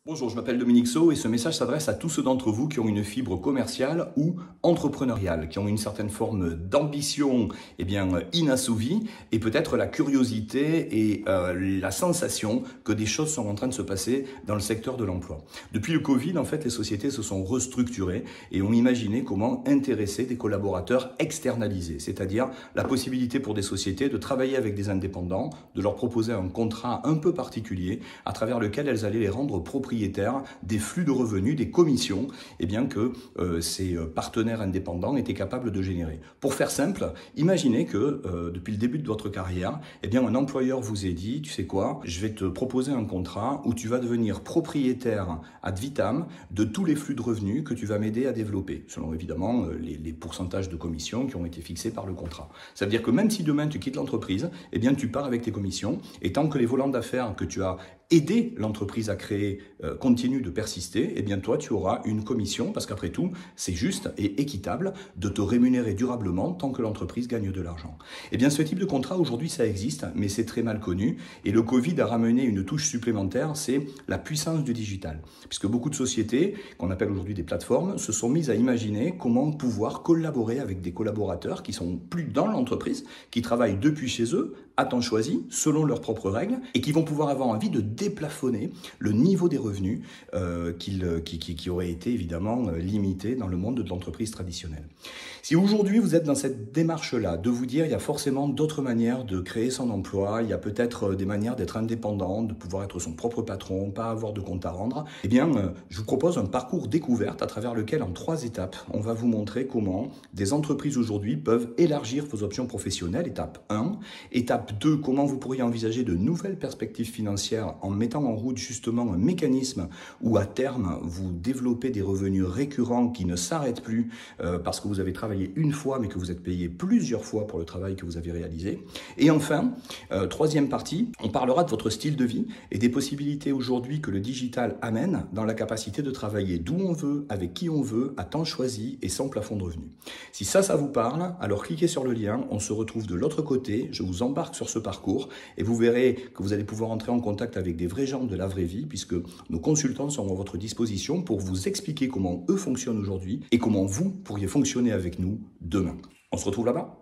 Bonjour, je m'appelle Dominique Sau et ce message s'adresse à tous ceux d'entre vous qui ont une fibre commerciale ou entrepreneuriale, qui ont une certaine forme d'ambition inassouvie et peut-être la curiosité et la sensation que des choses sont en train de se passer dans le secteur de l'emploi. Depuis le Covid, en fait, les sociétés se sont restructurées et ont imaginé comment intéresser des collaborateurs externalisés, c'est-à-dire la possibilité pour des sociétés de travailler avec des indépendants, de leur proposer un contrat un peu particulier à travers lequel elles allaient les rendre propriétaires des flux de revenus, des commissions que ces partenaires indépendants étaient capables de générer. Pour faire simple, imaginez que depuis le début de votre carrière, un employeur vous ait dit, tu sais quoi, je vais te proposer un contrat où tu vas devenir propriétaire ad vitam de tous les flux de revenus que tu vas m'aider à développer, selon évidemment les pourcentages de commissions qui ont été fixés par le contrat. Ça veut dire que même si demain tu quittes l'entreprise, tu pars avec tes commissions et tant que les volants d'affaires que tu as aidé l'entreprise à créer continue de persister, toi tu auras une commission parce qu'après tout c'est juste et équitable de te rémunérer durablement tant que l'entreprise gagne de l'argent. Ce type de contrat aujourd'hui ça existe mais c'est très mal connu et le Covid a ramené une touche supplémentaire, c'est la puissance du digital. Puisque beaucoup de sociétés qu'on appelle aujourd'hui des plateformes se sont mises à imaginer comment pouvoir collaborer avec des collaborateurs qui sont plus dans l'entreprise, qui travaillent depuis chez eux à temps choisi selon leurs propres règles et qui vont pouvoir avoir envie de déplafonner le niveau des revenus qui auraient été évidemment limités dans le monde de l'entreprise traditionnelle. Si aujourd'hui vous êtes dans cette démarche-là, de vous dire il y a forcément d'autres manières de créer son emploi, il y a peut-être des manières d'être indépendant, de pouvoir être son propre patron, pas avoir de compte à rendre, je vous propose un parcours découverte à travers lequel en 3 étapes, on va vous montrer comment des entreprises aujourd'hui peuvent élargir vos options professionnelles. Étape 1. Étape 2, comment vous pourriez envisager de nouvelles perspectives financières en mettant en route justement un mécanisme où à terme vous développez des revenus récurrents qui ne s'arrêtent plus parce que vous avez travaillé une fois mais que vous êtes payé plusieurs fois pour le travail que vous avez réalisé. Et enfin, 3e partie, on parlera de votre style de vie et des possibilités aujourd'hui que le digital amène dans la capacité de travailler d'où on veut, avec qui on veut, à temps choisi et sans plafond de revenus. Si ça vous parle, alors cliquez sur le lien, on se retrouve de l'autre côté, je vous embarque sur ce parcours et vous verrez que vous allez pouvoir entrer en contact avec des vrais gens de la vraie vie puisque nos consultants sont à votre disposition pour vous expliquer comment eux fonctionnent aujourd'hui et comment vous pourriez fonctionner avec nous demain. On se retrouve là-bas ?